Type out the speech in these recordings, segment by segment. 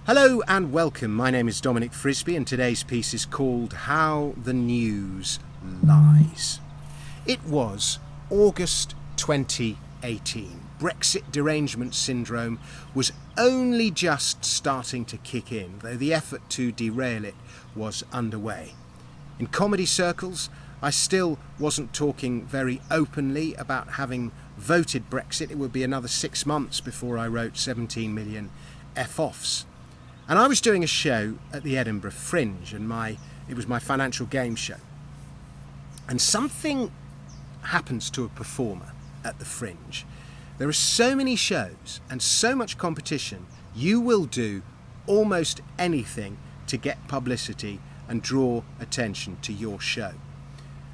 Hello and welcome. My name is Dominic Frisby and today's piece is called How the News Lies. It was August 2018. Brexit derangement syndrome was only just starting to kick in, though the effort to derail it was underway. In comedy circles, I still wasn't talking very openly about having voted Brexit. It would be another 6 months before I wrote 17 million F-offs. And I was doing a show at the Edinburgh Fringe, and it was my financial game show. And something happens to a performer at the Fringe. There are so many shows and so much competition, you will do almost anything to get publicity and draw attention to your show.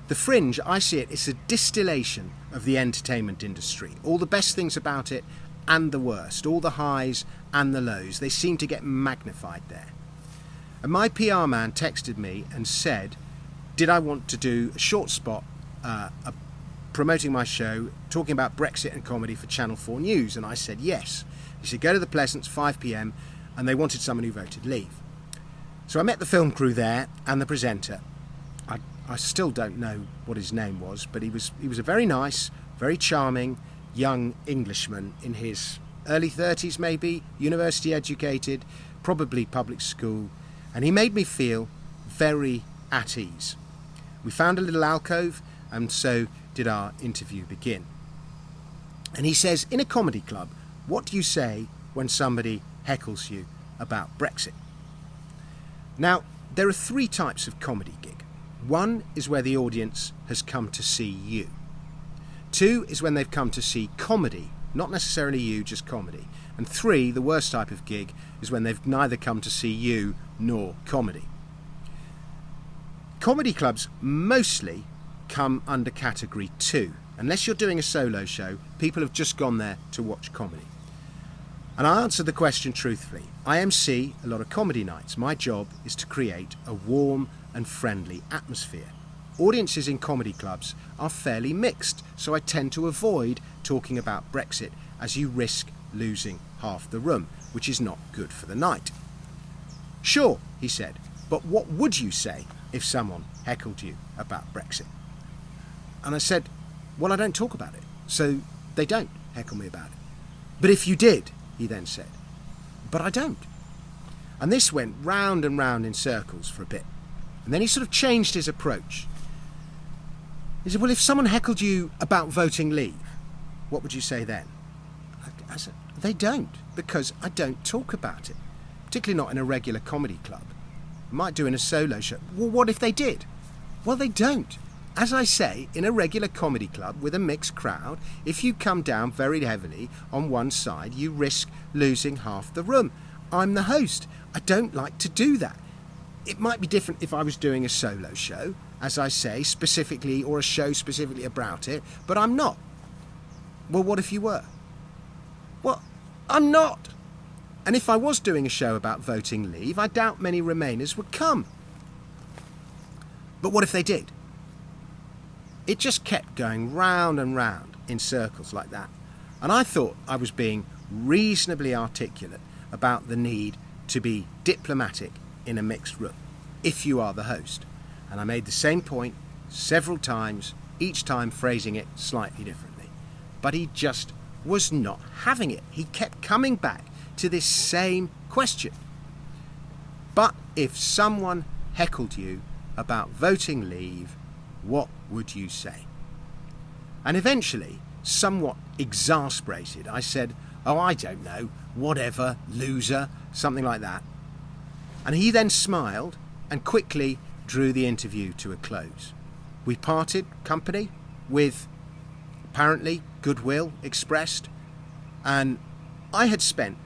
The Fringe, I see it, it's a distillation of the entertainment industry. All the best things about it and the worst, all the highs and the lows, they seem to get magnified there. And my PR man texted me and said, did I want to do a short spot promoting my show, talking about Brexit and comedy for Channel 4 News? And I said yes. He said, go to the Pleasance, 5 p.m, and they wanted someone who voted leave. So I met the film crew there and the presenter. I still don't know what his name was, but he was a very nice, very charming young Englishman in his early 30s maybe, university educated, probably public school, and he made me feel very at ease. We found a little alcove, and so did our interview begin. And he says, in a comedy club, what do you say when somebody heckles you about Brexit? Now, there are 3 types of comedy gig. 1 is where the audience has come to see you. 2 is when they've come to see comedy, not necessarily you, just comedy. And 3, the worst type of gig, is when they've neither come to see you nor comedy. Comedy clubs mostly come under category 2. Unless you're doing a solo show, people have just gone there to watch comedy. And I answered the question truthfully. I MC a lot of comedy nights. My job is to create a warm and friendly atmosphere. Audiences in comedy clubs are fairly mixed, so I tend to avoid talking about Brexit as you risk losing half the room, which is not good for the night. Sure, he said, but what would you say if someone heckled you about Brexit? And I said, well, I don't talk about it, so they don't heckle me about it. But if you did, he then said, but I don't. And this went round and round in circles for a bit. And then he sort of changed his approach. He said, well, if someone heckled you about voting leave, what would you say then? I said, they don't, because I don't talk about it, particularly not in a regular comedy club. I might do in a solo show. Well, what if they did? Well, they don't. As I say, in a regular comedy club with a mixed crowd, if you come down very heavily on one side, you risk losing half the room. I'm the host. I don't like to do that. It might be different if I was doing a solo show, as I say, specifically, or a show specifically about it, but I'm not. Well, what if you were? Well, I'm not. And if I was doing a show about voting leave, I doubt many Remainers would come. But what if they did? It just kept going round and round in circles like that. And I thought I was being reasonably articulate about the need to be diplomatic in a mixed room, if you are the host. And I made the same point several times, each time phrasing it slightly differently. But he just was not having it. He kept coming back to this same question. But if someone heckled you about voting leave, what would you say? And eventually, somewhat exasperated, I said, oh, I don't know, whatever, loser, something like that. And he then smiled and quickly drew the interview to a close. We parted company with apparently goodwill expressed, and I had spent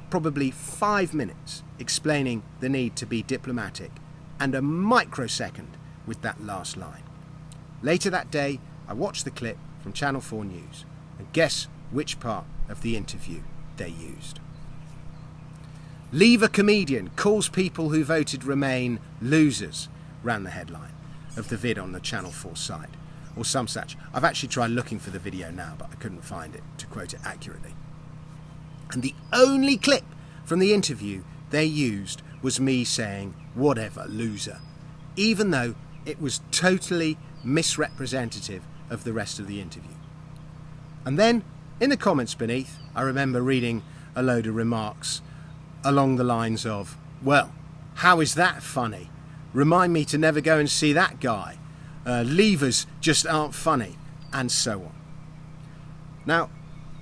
probably 5 minutes explaining the need to be diplomatic and a microsecond with that last line. Later that day, I watched the clip from Channel 4 News, and guess which part of the interview they used. Leave a comedian calls people who voted Remain losers, ran the headline of the vid on the Channel 4 site, or some such. I've actually tried looking for the video now, but I couldn't find it to quote it accurately. And the only clip from the interview they used was me saying, "Whatever, loser," even though it was totally misrepresentative of the rest of the interview. And then, in the comments beneath, I remember reading a load of remarks along the lines of, "Well, how is that funny? Remind me to never go and see that guy. Levers just aren't funny," and so on. Now,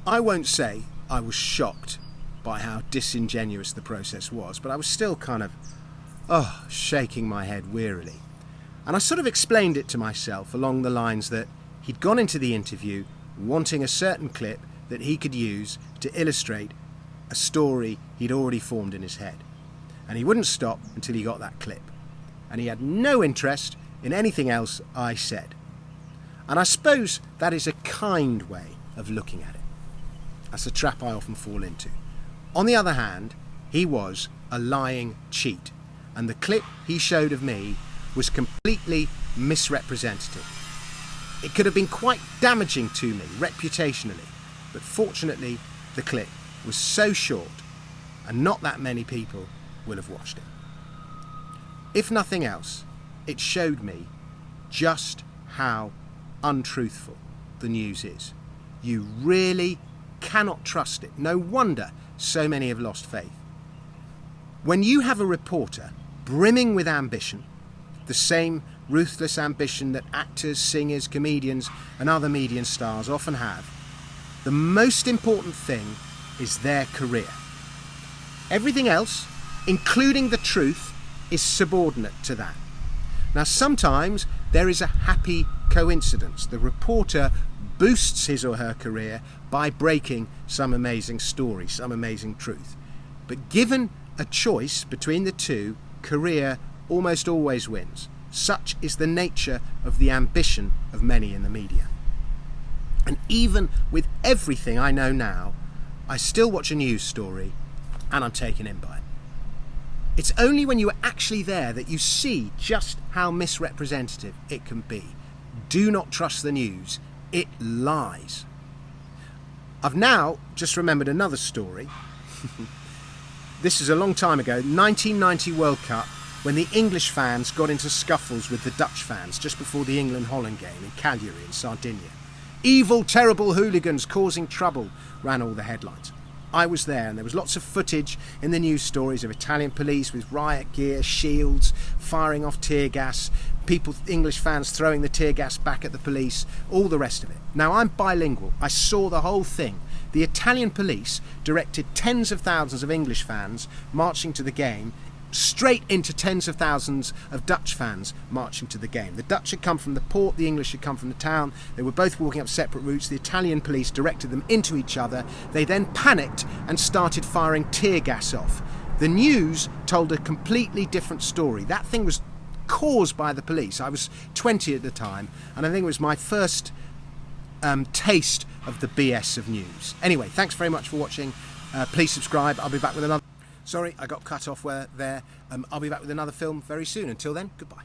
I won't say I was shocked by how disingenuous the process was, but I was still kind of, shaking my head wearily. And I sort of explained it to myself along the lines that he'd gone into the interview wanting a certain clip that he could use to illustrate a story he'd already formed in his head. And he wouldn't stop until he got that clip. And he had no interest in anything else I said. And I suppose that is a kind way of looking at it. That's a trap I often fall into. On the other hand, he was a lying cheat, and the clip he showed of me was completely misrepresentative. It could have been quite damaging to me reputationally, but fortunately the clip was so short and not that many people will have watched it. If nothing else, it showed me just how untruthful the news is. You really cannot trust it. No wonder so many have lost faith. When you have a reporter brimming with ambition, the same ruthless ambition that actors, singers, comedians and other media stars often have, the most important thing is their career. Everything else, including the truth, is subordinate to that. Now, sometimes there is a happy coincidence. The reporter boosts his or her career by breaking some amazing story, some amazing truth. But given a choice between the two, career almost always wins. Such is the nature of the ambition of many in the media. And even with everything I know now, I still watch a news story and I'm taken in by it. It's only when you are actually there that you see just how misrepresentative it can be. Do not trust the news. It lies. I've now just remembered another story. This is a long time ago, 1990 World Cup, when the English fans got into scuffles with the Dutch fans just before the England-Holland game in Cagliari in Sardinia. "Evil, terrible hooligans causing trouble," ran all the headlines. I was there, and there was lots of footage in the news stories of Italian police with riot gear, shields, firing off tear gas, people, English fans throwing the tear gas back at the police, all the rest of it. Now, I'm bilingual. I saw the whole thing. The Italian police directed tens of thousands of English fans marching to the game straight into tens of thousands of Dutch fans marching to the game. The Dutch had come from the port, the English had come from the town. They were both walking up separate routes. The Italian police directed them into each other. They then panicked and started firing tear gas off. The news told a completely different story. That thing was caused by the police. I was 20 at the time, and I think it was my first taste of the BS of news. Anyway, thanks very much for watching. Please subscribe. I'll be back with another... Sorry, I got cut off there. I'll be back with another film very soon. Until then, goodbye.